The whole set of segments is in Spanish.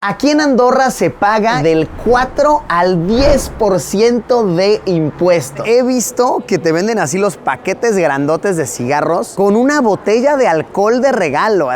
Aquí en Andorra se paga del 4 al 10% de impuestos. He visto que te venden así los paquetes grandotes de cigarros con una botella de alcohol de regalo.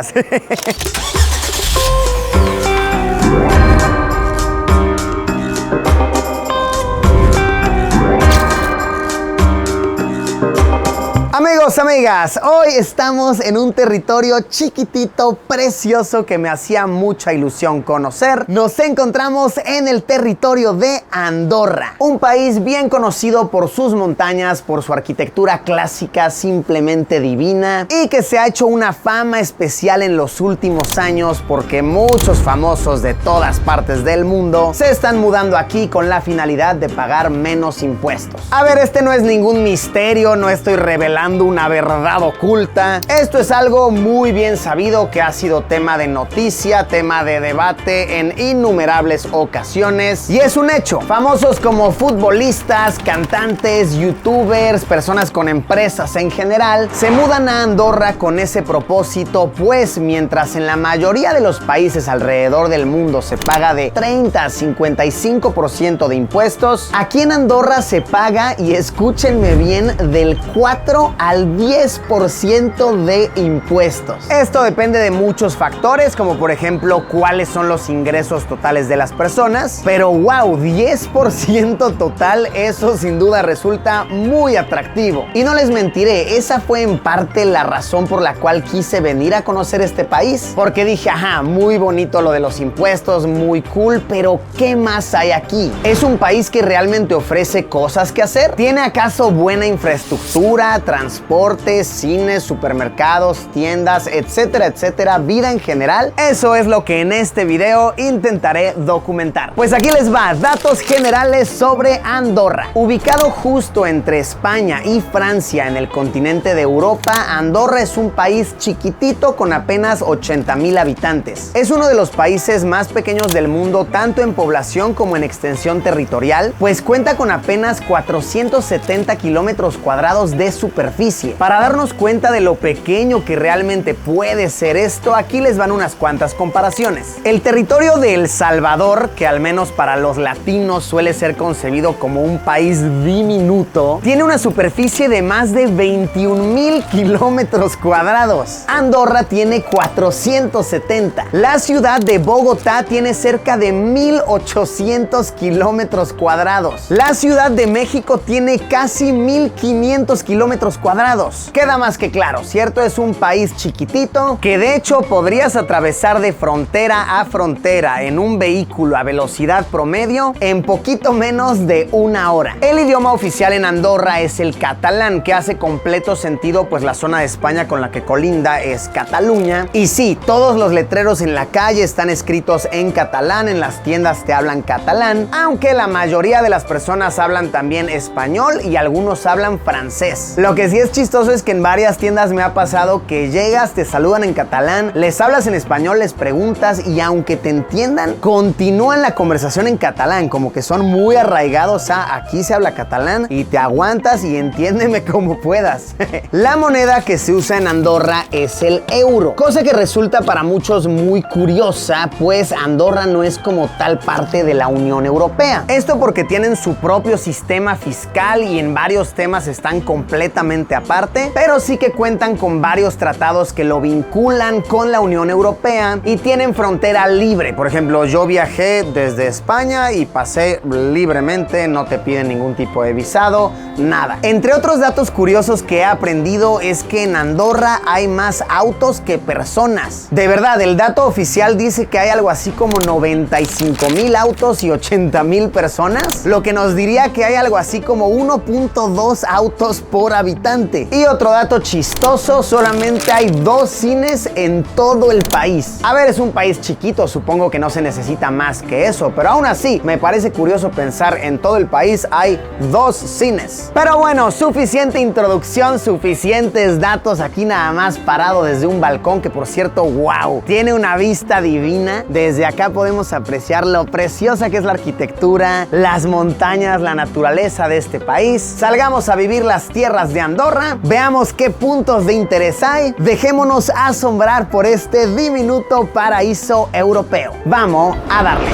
Amigos, amigas, hoy estamos en un territorio chiquitito, precioso, que me hacía mucha ilusión conocer. Nos encontramos en el territorio de Andorra, un país bien conocido por sus montañas, por su arquitectura clásica simplemente divina y que se ha hecho una fama especial en los últimos años porque muchos famosos de todas partes del mundo se están mudando aquí con la finalidad de pagar menos impuestos. A ver, este no es ningún misterio, no estoy revelando una verdad oculta. Esto es algo muy bien sabido que ha sido tema de noticia, tema de debate en innumerables ocasiones y es un hecho. Famosos como futbolistas, cantantes, youtubers, personas con empresas en general se mudan a Andorra con ese propósito, pues mientras en la mayoría de los países alrededor del mundo se paga de 30 a 55% de impuestos, aquí en Andorra se paga, y escúchenme bien, del 4 al 10% de impuestos. Esto depende de muchos factores, como por ejemplo cuáles son los ingresos totales de las personas, pero wow, 10% total, eso sin duda resulta muy atractivo. Y no les mentiré, esa fue en parte la razón por la cual quise venir a conocer este país, porque dije, ajá, muy bonito lo de los impuestos, muy cool, pero ¿qué más hay aquí? ¿Es un país que realmente ofrece cosas que hacer? ¿Tiene acaso buena infraestructura, transportes, cines, supermercados, tiendas, etcétera, etcétera, vida en general? Eso es lo que en este video intentaré documentar. Pues aquí les va, datos generales sobre Andorra. Ubicado justo entre España y Francia en el continente de Europa, Andorra es un país chiquitito con apenas 80,000 habitantes. Es uno de los países más pequeños del mundo, tanto en población como en extensión territorial, pues cuenta con apenas 470 kilómetros cuadrados de superficie. Para darnos cuenta de lo pequeño que realmente puede ser esto, aquí les van unas cuantas comparaciones. El territorio de El Salvador, que al menos para los latinos suele ser concebido como un país diminuto, tiene una superficie de más de 21,000 kilómetros cuadrados. Andorra tiene 470. La ciudad de Bogotá tiene cerca de 1,800 kilómetros cuadrados. La Ciudad de México tiene casi 1,500 kilómetros cuadrados. Queda más que claro, ¿cierto? Es un país chiquitito que de hecho podrías atravesar de frontera a frontera en un vehículo a velocidad promedio en poquito menos de una hora. El idioma oficial en Andorra es el catalán, que hace completo sentido, pues la zona de España con la que colinda es Cataluña. Y sí, todos los letreros en la calle están escritos en catalán, en las tiendas te hablan catalán, aunque la mayoría de las personas hablan también español y algunos hablan francés. Lo que sí es chistoso es que en varias tiendas me ha pasado que llegas, te saludan en catalán, les hablas en español, les preguntas y aunque te entiendan, continúan la conversación en catalán, como que son muy arraigados a aquí se habla catalán y te aguantas y entiéndeme como puedas. La moneda que se usa en Andorra es el euro, cosa que resulta para muchos muy curiosa, pues Andorra no es como tal parte de la Unión Europea. Esto porque tienen su propio sistema fiscal y en varios temas están completamente aparte, pero sí que cuentan con varios tratados que lo vinculan con la Unión Europea y tienen frontera libre. Por ejemplo, yo viajé desde España y pasé libremente, no te piden ningún tipo de visado, nada. Entre otros datos curiosos que he aprendido es que en Andorra hay más autos que personas. De verdad, el dato oficial dice que hay algo así como 95,000 autos y 80,000 personas, lo que nos diría que hay algo así como 1.2 autos por habitante. Y otro dato chistoso, solamente hay 2 cines en todo el país. A ver, es un país chiquito, supongo que no se necesita más que eso, pero aún así me parece curioso pensar en todo el país hay 2 cines. Pero bueno, suficiente introducción, suficientes datos, aquí nada más parado desde un balcón que por cierto, wow, tiene una vista divina. Desde acá podemos apreciar lo preciosa que es la arquitectura, las montañas, la naturaleza de este país. Salgamos a vivir las tierras de Andorra Andorra. Veamos qué puntos de interés hay. Dejémonos asombrar por este diminuto paraíso europeo. Vamos a darle.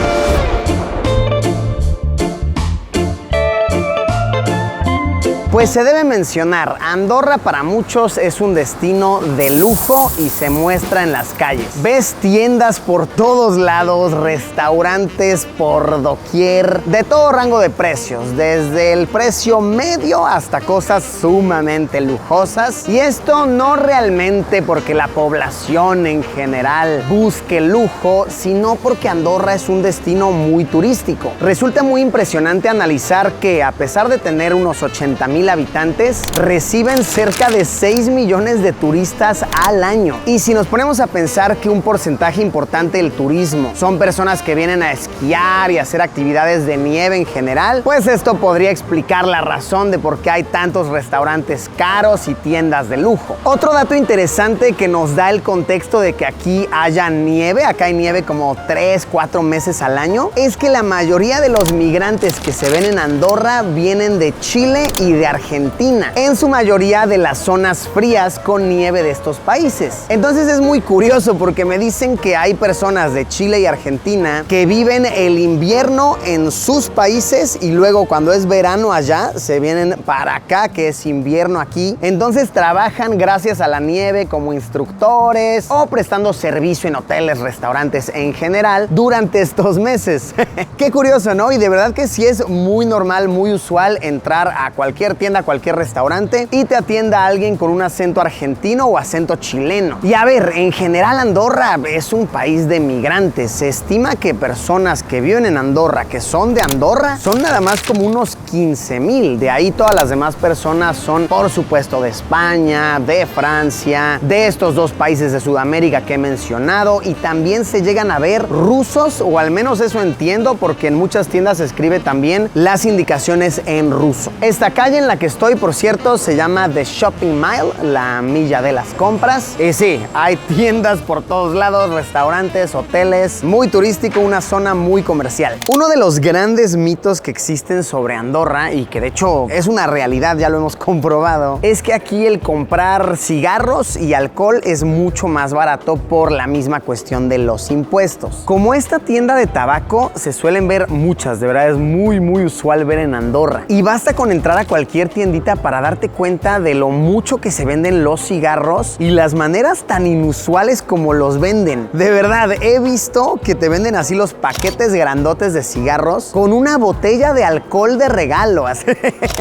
Pues se debe mencionar, Andorra para muchos es un destino de lujo y se muestra en las calles. Ves tiendas por todos lados, restaurantes por doquier, de todo rango de precios, desde el precio medio hasta cosas sumamente lujosas. Y esto no realmente porque la población en general busque lujo, sino porque Andorra es un destino muy turístico. Resulta muy impresionante analizar que a pesar de tener unos 80,000 habitantes, reciben cerca de 6 millones de turistas al año. Y si nos ponemos a pensar que un porcentaje importante del turismo son personas que vienen a esquiar y hacer actividades de nieve en general, pues esto podría explicar la razón de por qué hay tantos restaurantes caros y tiendas de lujo. Otro dato interesante que nos da el contexto de que aquí haya nieve, acá hay nieve como 3-4 meses al año, es que la mayoría de los migrantes que se ven en Andorra vienen de Chile y de Argentina, en su mayoría de las zonas frías con nieve de estos países. Entonces es muy curioso porque me dicen que hay personas de Chile y Argentina que viven el invierno en sus países y luego cuando es verano allá se vienen para acá, que es invierno aquí. Entonces trabajan gracias a la nieve como instructores o prestando servicio en hoteles, restaurantes en general durante estos meses. Qué curioso, ¿no? Y de verdad que sí es muy normal, muy usual entrar a cualquier tienda, cualquier restaurante y te atienda alguien con un acento argentino o acento chileno. Y a ver, en general Andorra es un país de migrantes. Se estima que personas que viven en Andorra, que son de Andorra, son nada más como unos 15,000. De ahí todas las demás personas son, por supuesto, de España, de Francia, de estos dos países de Sudamérica que he mencionado, y también se llegan a ver rusos, o al menos eso entiendo, porque en muchas tiendas se escribe también las indicaciones en ruso. Esta calle en la que estoy, por cierto, se llama The Shopping Mile, la milla de las compras. Y sí, hay tiendas por todos lados, restaurantes, hoteles, muy turístico, una zona muy comercial. Uno de los grandes mitos que existen sobre Andorra, y que de hecho es una realidad, ya lo hemos comprobado, es que aquí el comprar cigarros y alcohol es mucho más barato por la misma cuestión de los impuestos. Como esta tienda de tabaco se suelen ver muchas, de verdad es muy usual ver en Andorra. Y basta con entrar a cualquier tiendita para darte cuenta de lo mucho que se venden los cigarros y las maneras tan inusuales como los venden. De verdad, he visto que te venden así los paquetes grandotes de cigarros con una botella de alcohol de regalo.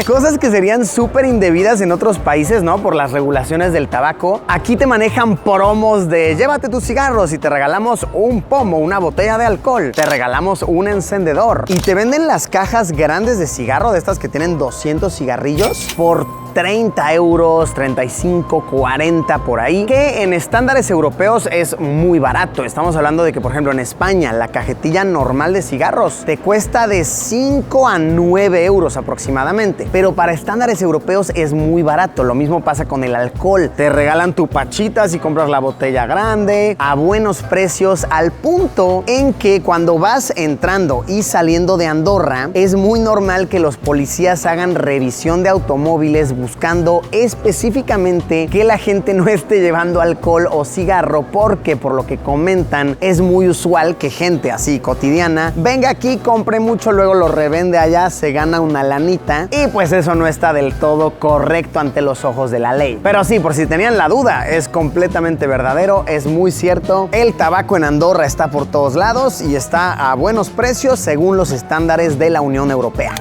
Cosas que serían súper indebidas en otros países, ¿no? Por las regulaciones del tabaco. Aquí te manejan promos de llévate tus cigarros y te regalamos un pomo, una botella de alcohol. Te regalamos un encendedor. Y te venden las cajas grandes de cigarro, de estas que tienen 200 cigarrillos, por 30 euros, 35, 40 por ahí, que en estándares europeos es muy barato. Estamos hablando de que, por ejemplo, en España la cajetilla normal de cigarros te cuesta de 5 a 9 euros aproximadamente, pero para estándares europeos es muy barato. Lo mismo pasa con el alcohol. Te regalan tu pachita si compras la botella grande a buenos precios, al punto en que cuando vas entrando y saliendo de Andorra es muy normal que los policías hagan revisión de automóviles buscando específicamente que la gente no esté llevando alcohol o cigarro, porque por lo que comentan es muy usual que gente así cotidiana venga aquí, compre mucho, luego lo revende allá, se gana una lanita, y pues eso no está del todo correcto ante los ojos de la ley. Pero sí, por si tenían la duda, es completamente verdadero, es muy cierto. El tabaco en Andorra está por todos lados y está a buenos precios según los estándares de la Unión Europea.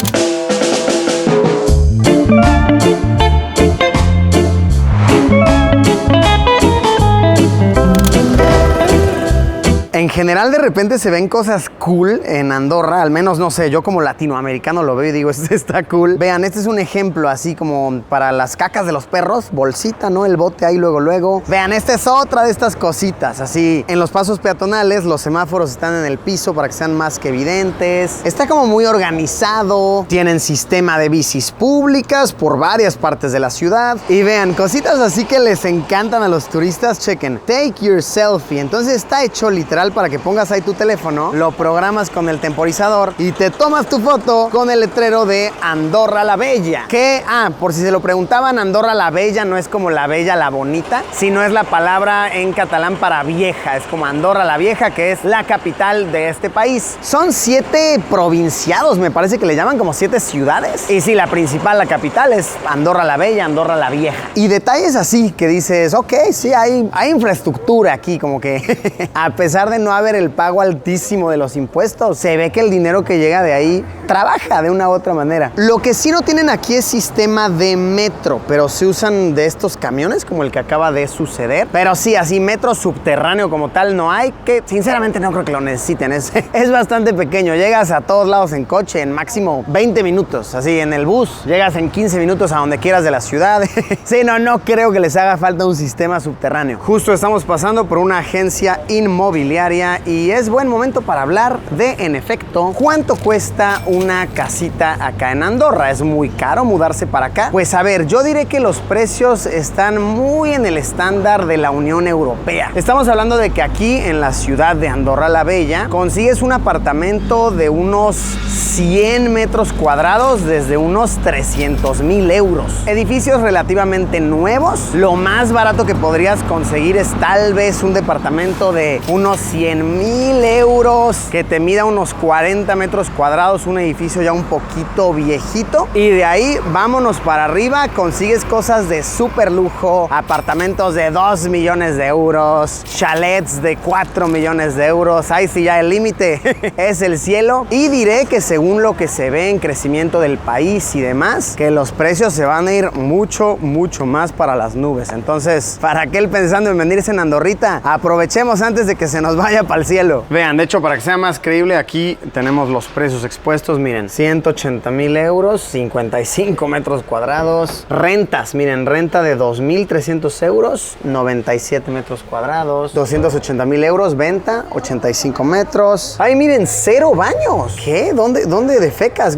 En general, de repente se ven cosas cool en Andorra, al menos, no sé, yo como latinoamericano lo veo y digo, este está cool. Vean, este es un ejemplo así como para las cacas de los perros, bolsita, ¿no? El bote ahí luego. Vean, esta es otra de estas cositas, así. En los pasos peatonales, los semáforos están en el piso para que sean más que evidentes. Está como muy organizado, tienen sistema de bicis públicas por varias partes de la ciudad. Y vean, cositas así que les encantan a los turistas, chequen. Take your selfie. Entonces está hecho literal para que pongas ahí tu teléfono, lo programas con el temporizador y te tomas tu foto con el letrero de Andorra la Bella. Que, por si se lo preguntaban, Andorra la Bella no es como la bella, la bonita, sino es la palabra en catalán para vieja. Es como Andorra la Vieja, que es la capital de este país. Son 7 provinciados, me parece que le llaman, como 7 ciudades. Y sí, la principal, la capital, es Andorra la Bella, Andorra la Vieja. Y detalles así que dices, ok, sí, hay infraestructura aquí, como que a pesar de no haber el pago altísimo de los impuestos, se ve que el dinero que llega de ahí trabaja de una u otra manera. Lo que sí no tienen aquí es sistema de metro, pero se usan de estos camiones como el que acaba de suceder. Pero sí, así metro subterráneo como tal no hay, que sinceramente no creo que lo necesiten. Es bastante pequeño. Llegas a todos lados en coche en máximo 20 minutos. Así en el bus llegas en 15 minutos a donde quieras de la ciudad. Sí, no creo que les haga falta un sistema subterráneo. Justo estamos pasando por una agencia inmobiliaria y es buen momento para hablar de, en efecto, cuánto cuesta una casita acá en Andorra. ¿Es muy caro mudarse para acá? Pues a ver, yo diré que los precios están muy en el estándar de la Unión Europea. Estamos hablando de que aquí en la ciudad de Andorra la Bella consigues un apartamento de unos 100 metros cuadrados desde unos 300,000 euros. Edificios relativamente nuevos. Lo más barato que podrías conseguir es tal vez un departamento de unos 100,000 euros que te mida unos 40 metros cuadrados, un edificio ya un poquito viejito. Y de ahí vámonos para arriba, consigues cosas de súper lujo, apartamentos de 2 millones de euros, chalets de 4 millones de euros. Ahí sí ya el límite es el cielo. Y diré que según lo que se ve en crecimiento del país y demás, que los precios se van a ir mucho más para las nubes. Entonces, ¿para qué el pensando en venirse en Andorrita? Aprovechemos antes de que se nos vaya para el cielo. Vean, de hecho, para que sea más creíble, aquí tenemos los precios expuestos. Miren, 180,000 euros, 55 metros cuadrados. Rentas, miren, renta de 2,300 euros, 97 metros cuadrados. 280,000 euros, venta, 85 metros. Ay, miren, 0 baños. ¿Qué? ¿Dónde defecas?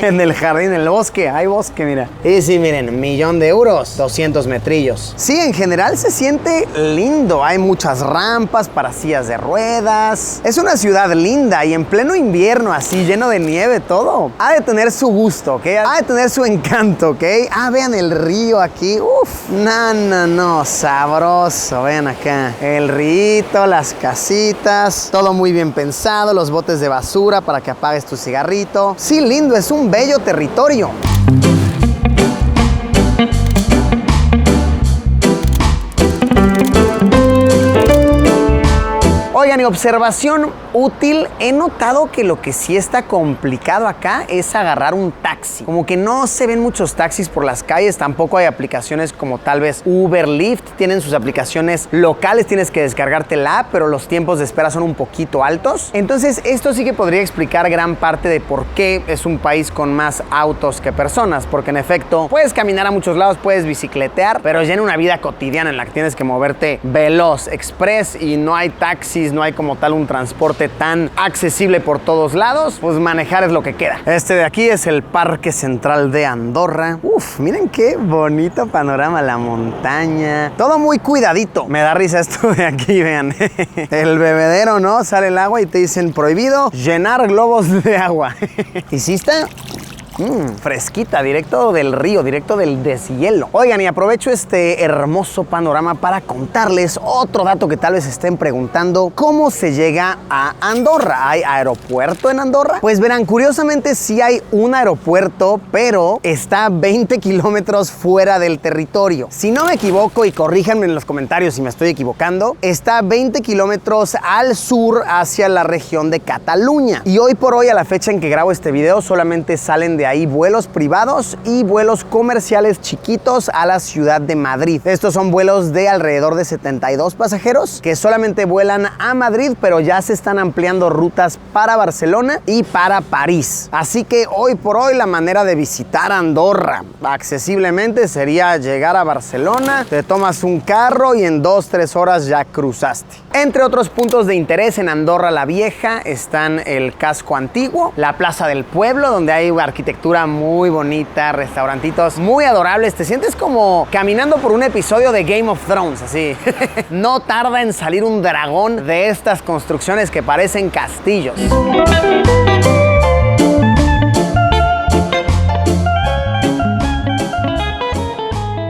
En el jardín, en el bosque. Hay bosque, mira. Y sí, miren, 1,000,000 de euros, 200 metrillos. Sí, en general se siente lindo. Hay muchas rampas para sillas de ruedas. Es una ciudad linda y en pleno invierno, así lleno de nieve, todo. Ha de tener su gusto, ¿ok? Ha de tener su encanto, ¿ok? Vean el río aquí. Uf, no, sabroso. Vean acá. El río, las casitas, todo muy bien pensado, los botes de basura para que apagues tu cigarrito. Sí, lindo, es un bello territorio. Oigan, y observación útil, he notado que lo que sí está complicado acá es agarrar un taxi. Como que no se ven muchos taxis por las calles, tampoco hay aplicaciones como tal vez Uber, Lyft, tienen sus aplicaciones locales, tienes que descargarte la app, pero los tiempos de espera son un poquito altos. Entonces, esto sí que podría explicar gran parte de por qué es un país con más autos que personas, porque en efecto, puedes caminar a muchos lados, puedes bicicletear, pero ya en una vida cotidiana en la que tienes que moverte veloz, express y no hay taxis, no hay como tal un transporte tan accesible por todos lados, pues manejar es lo que queda. Este de aquí es el Parque Central de Andorra. Uf, miren qué bonito panorama, la montaña, todo muy cuidadito. Me da risa esto de aquí, vean. El bebedero, ¿no? Sale el agua y te dicen prohibido llenar globos de agua. ¿Y sí está? Fresquita, directo del río, directo del deshielo. Oigan, y aprovecho este hermoso panorama para contarles otro dato que tal vez estén preguntando: ¿cómo se llega a Andorra? ¿Hay aeropuerto en Andorra? Pues verán, curiosamente sí hay un aeropuerto, pero está 20 kilómetros fuera del territorio. Si no me equivoco, y corríjanme en los comentarios si me estoy equivocando, está 20 kilómetros al sur hacia la región de Cataluña. Y hoy por hoy, a la fecha en que grabo este video, solamente salen de ahí vuelos privados y vuelos comerciales chiquitos a la ciudad de Madrid. Estos son vuelos de alrededor de 72 pasajeros que solamente vuelan a Madrid, pero ya se están ampliando rutas para Barcelona y para París. Así que hoy por hoy la manera de visitar Andorra accesiblemente sería llegar a Barcelona, te tomas un carro y en 2-3 horas ya cruzaste. Entre otros puntos de interés en Andorra la Vieja están el casco antiguo, la plaza del pueblo, donde hay arquitectura arquitectura muy bonita, restaurantitos muy adorables. Te sientes como caminando por un episodio de Game of Thrones, así. No tarda en salir un dragón de estas construcciones que parecen castillos.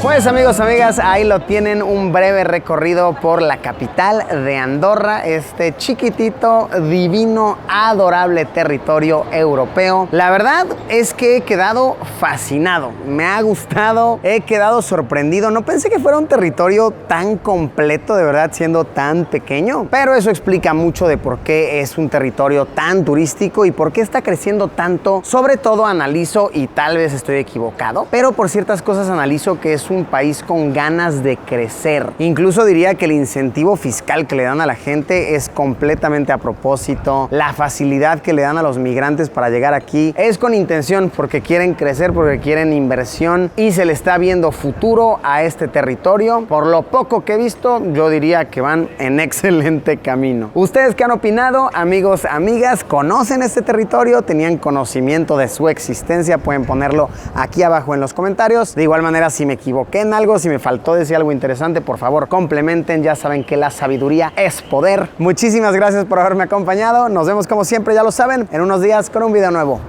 Pues amigos, amigas, ahí lo tienen, un breve recorrido por la capital de Andorra, este chiquitito, divino, adorable territorio europeo. La verdad es que he quedado fascinado, me ha gustado, he quedado sorprendido. No pensé que fuera un territorio tan completo, de verdad, siendo tan pequeño, pero eso explica mucho de por qué es un territorio tan turístico y por qué está creciendo tanto. Sobre todo analizo, y tal vez estoy equivocado, pero por ciertas cosas analizo que es un país con ganas de crecer. Incluso diría que el incentivo fiscal que le dan a la gente es completamente a propósito. La facilidad que le dan a los migrantes para llegar aquí es con intención, porque quieren crecer, porque quieren inversión y se le está viendo futuro a este territorio. Por lo poco que he visto, yo diría que van en excelente camino. ¿Ustedes qué han opinado, amigos, amigas? ¿Conocen este territorio? ¿Tenían conocimiento de su existencia? Pueden ponerlo aquí abajo en los comentarios. De igual manera, si me equivoqué en algo, si me faltó decir algo interesante, por favor complementen. Ya saben que la sabiduría es poder. Muchísimas gracias por haberme acompañado. Nos vemos como siempre, ya lo saben, en unos días con un video nuevo.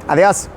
Adiós.